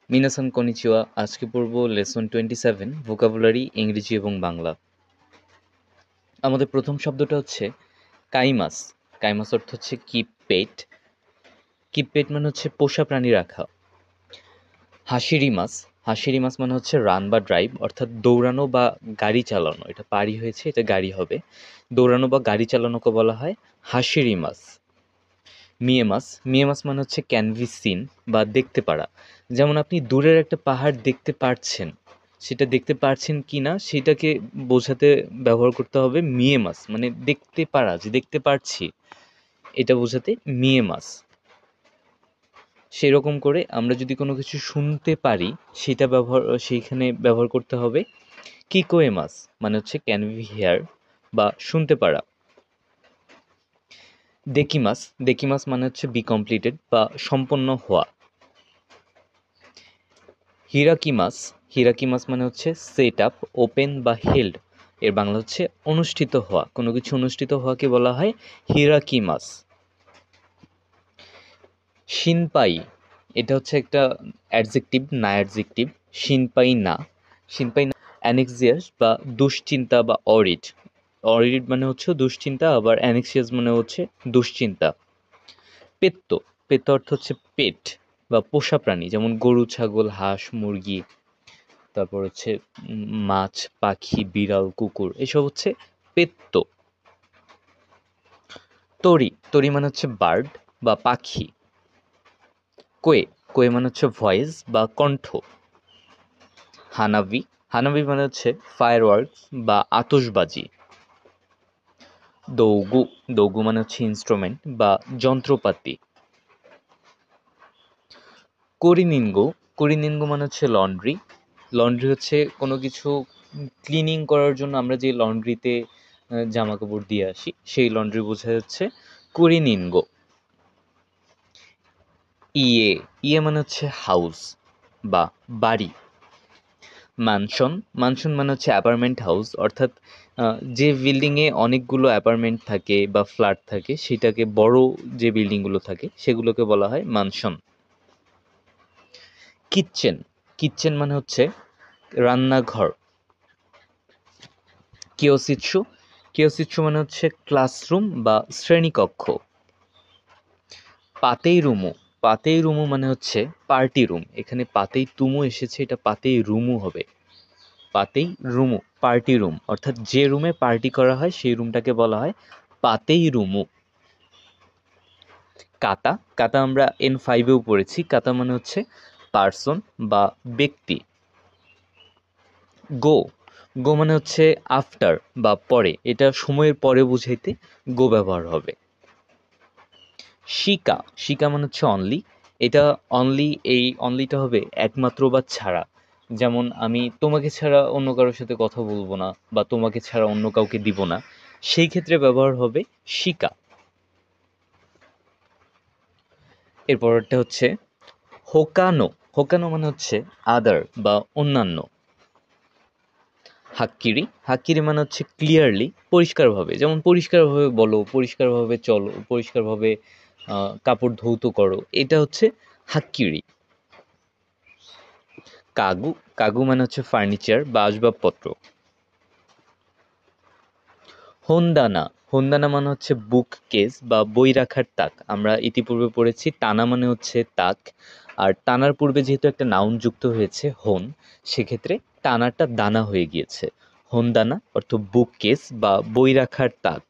মিনাসান কনিচিওয়া। আজকে পড়ব lesson 27 vocabulary ইংরেজি এবং বাংলা। আমাদের প্রথম শব্দটা হচ্ছে কাইমাস। কাইমাস অর্থ হচ্ছে কিপ পেট। কিপ পেট মানে হচ্ছে পোষা প্রাণী রাখা। হাসিরি মাস। হাসিরি মাস মানে হচ্ছে রান বা ড্রাইভ, অর্থাৎ দৌড়ানো বা গাড়ি চালানো। এটা পারি হয়েছে, এটা গাড়ি হবে। দৌড়ানো বা গাড়ি চালানোকে বলা হয় হাসিরি মাস। মিয়ে মাস। মিয়ে মাস মানে হচ্ছে ক্যানভি সিন বা দেখতে পারা। যেমন আপনি দূরের একটা পাহাড় দেখতে পারছেন, সেটা দেখতে পারছেন কি না সেটাকে বোঝাতে ব্যবহার করতে হবে মিয়ে মাস, মানে দেখতে পারা, যে দেখতে পারছি এটা বোঝাতে মিয়ে মাস। সেরকম করে আমরা যদি কোনো কিছু শুনতে পারি সেইখানে ব্যবহার করতে হবে কিকোয়ে মাস, মানে হচ্ছে ক্যান উই হিয়ার বা শুনতে পারা। দেকিমাস। দেকিমাস মানে হচ্ছে বি কমপ্লিটেড বা সম্পন্ন হওয়া। হিরাকিমাস। হিরাকিমাস মানে হচ্ছে সেট আপ, ওপেন বা হেল্ড। এর বাংলা হচ্ছে অনুষ্ঠিত হওয়া। কোনো কিছু অনুষ্ঠিত হওয়াকে বলা হয় হিরাকিমাস। শিনপাই। এটা হচ্ছে একটা অ্যাডজেক্টিভ, না অ্যাডজেক্টিভ। শিনপাই না। শিনপাই না অ্যানেক্সিয়াস বা দুশ্চিন্তা বা অরিড। অরিড মানে হচ্ছে দুশ্চিন্তা, আবার অ্যানেক্সিয়াস মানে হচ্ছে দুশ্চিন্তা। পেত্ত। পেত্ত অর্থ হচ্ছে পেট বা পোষা প্রাণী, যেমন গরু, ছাগল, হাঁস, মুরগি, তারপর হচ্ছে মাছ, পাখি, বিড়াল, কুকুর, এসব হচ্ছে পেত্ত। তরি। তরি মানে হচ্ছে বার্ড বা পাখি। কোয়ে। কোয়ে মানে হচ্ছে ভয়েস বা কণ্ঠ। হানাবি। হানাবি মানে হচ্ছে ফায়ারওয়ার্কস বা আতশবাজি। দৌগু। দৌগু মানে হচ্ছে ইনস্ট্রুমেন্ট বা যন্ত্রপাতি। করিনিনগো। করিনিনগো মানে হচ্ছে লন্ড্রি। লন্ড্রি হচ্ছে কোনো কিছু ক্লিনিং করার জন্য আমরা যে লন্ড্রিতে জামা কাপড় দিয়ে আসি, সেই লন্ড্রি বোঝা যাচ্ছে করিনিনগো। ইয়ে। ইয়ে মানে হচ্ছে হাউস বা বাড়ি। ম্যানশন। ম্যানশন মানে হচ্ছে অ্যাপার্টমেন্ট হাউস, অর্থাৎ যে বিল্ডিংয়ে অনেকগুলো অ্যাপার্টমেন্ট থাকে বা ফ্ল্যাট থাকে, সেটাকে বড় যে বিল্ডিংগুলো থাকে সেগুলোকে বলা হয় ম্যানশন। কিচেন। কিচেন মানে হচ্ছে রান্নাঘর। কিয়োশিৎসু। কিয়োশিৎসু মানে হচ্ছে ক্লাসরুম বা শ্রেণীকক্ষ। পাতেই রুমু। পাতেই রুমু মানে হচ্ছে পার্টি রুম। এখানে পাতেই তুমু এসেছে, এটা পাতেই রুমু হবে। পাতেই রুমু পার্টি রুম, অর্থাৎ যে রুমে পার্টি করা হয় সেই রুমটাকে বলা হয় পাতেই রুমু। কাতা। কাতা আমরা N5-এও পড়েছি। কাতা মানে হচ্ছে পার্সন বা ব্যক্তি। গো। গো মানে হচ্ছে আফটার বা পরে, এটা সময়ের পরে বুঝাইতে গো ব্যবহার হবে। শিকা। শিকা মানে হচ্ছে অনলি। এটা অনলি, এই অনলিটা হবে একমাত্র বা ছাড়া। যেমন আমি তোমাকে ছাড়া অন্য কারোর সাথে কথা বলবো না বা তোমাকে ছাড়া অন্য কাউকে দিব না, সেই ক্ষেত্রে ব্যবহার হবে শিকা। এরপরটা হচ্ছে হোকানো। হোকানো মানে হচ্ছে আদার বা অন্যান্য। হাক্কিরি। হাক্কিরি মানে হচ্ছে ক্লিয়ারলি, পরিষ্কারভাবে। যেমন পরিষ্কারভাবে বলো, পরিষ্কারভাবে চলো, পরিষ্কারভাবে কাপড় ধৌত করো, এটা হচ্ছে হাক্কিরি। কাগু। কাগু মানে হচ্ছে ফার্নিচার বা আসবাবপত্র। হোন্দানা। হোন্দানা মানে হচ্ছে বুক কেস বা বই রাখার তাক। আমরা ইতিপূর্বে পড়েছি টানা মানে হচ্ছে তাক, আর টানার পূর্বে যেহেতু একটা নাউন যুক্ত হয়েছে হোন, সেক্ষেত্রে টানাটা দানা হয়ে গিয়েছে। হোন্দানা অর্থ বুক কেস বা বই রাখার তাক।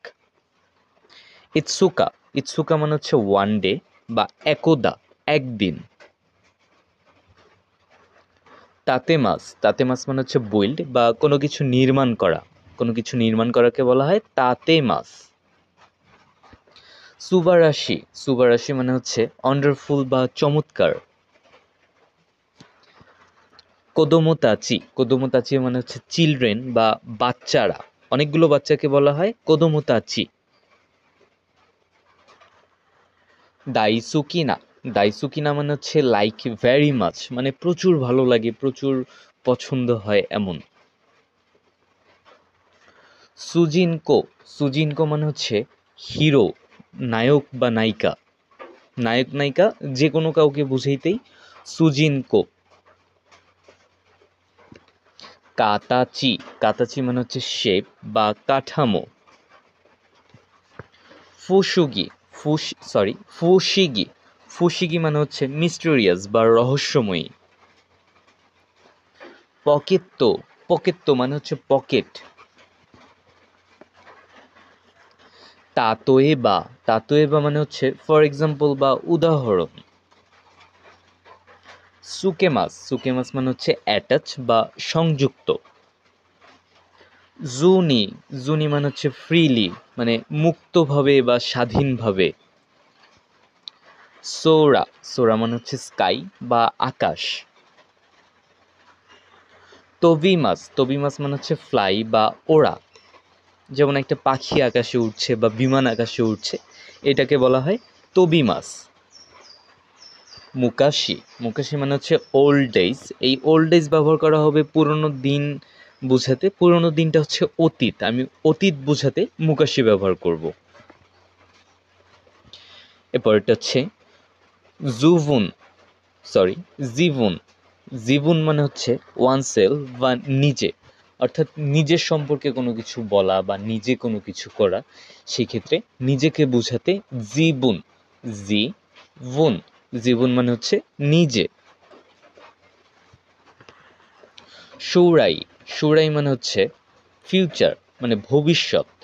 ইৎসুকা। ইৎসুকা মানে হচ্ছে ওয়ান ডে বা একদা, একদিন। তাতেমাস। তাতেমাস মানে হচ্ছে বুইল্ড বা কোনো কিছু নির্মাণ করা। কোনো কিছু নির্মাণ করাকে বলা হয় তাতেমাস। সুবারাশি। সুবারাশি মানে হচ্ছে ওয়ান্ডারফুল বা চমৎকার। কোদোমোতাচি। কোদোমোতাচি মানে হচ্ছে চিলড্রেন বা বাচ্চারা। অনেকগুলো বাচ্চাকে বলা হয় কোদোমোতাচি। দাইসুকিনা। দাইসুকিনা মানে হচ্ছে লাইক ভেরি মাচ, মানে প্রচুর ভালো লাগে, প্রচুর পছন্দ হয় এমন। সুজিনকো। সুজিনকো মানে হচ্ছে হিরো, নায়ক বা নায়িকা। নায়ক নায়িকা যে কোনো কাউকে বুঝাইতেই সুজিনকো। কাতাচি, কাতাচি মানে হচ্ছে শেপ বা কাঠামো। ফুসুগি, ফুশিগি, ফুশিগি মানে হচ্ছে মিস্টেরিয়াস বা রহস্যময়ী। পকেত্তো, পকেত্তো মানে হচ্ছে পকেট। তাতোয়েবা, তাতোয়েবা মানে হচ্ছে ফর এক্সাম্পল বা উদাহরণ। সুকেমাস, সুকেমাস মানে হচ্ছে অ্যাটাচ বা সংযুক্ত। জুনি, জুনি মানে হচ্ছে ফ্রিলি মানে মুক্তভাবে বা স্বাধীনভাবে। সোরা, সোরা মানে হচ্ছে স্কাই বা আকাশ। তবিমাস, তবিমাস মানে হচ্ছে ফ্লাই বা ওড়া। যেমন একটা পাখি আকাশে উঠছে বা বিমান আকাশে উঠছে, এটাকে বলা হয় তবিমাস। মুকাশি, মুকাশি মানে হচ্ছে ওল্ড ডেজ। এই ওল্ড ডেজ ব্যবহার করা হবে পুরনো দিন বোঝাতে। পুরনো দিনটা হচ্ছে অতীত, আমি অতীত বোঝাতে মুকাশি ব্যবহার করব। এরপরটা হচ্ছে জুভুন, সরি জীবন, জীবন মানে হচ্ছে ওয়ান সেলফ বা নিজে, অর্থাৎ নিজের সম্পর্কে কোনো কিছু বলা বা নিজে কোনো কিছু করা, সেক্ষেত্রে নিজেকে বোঝাতে জীবন, জীবন, জীবন মানে হচ্ছে নিজে। সৌরাই, সৌরাই মানে হচ্ছে ফিউচার মানে ভবিষ্যৎ।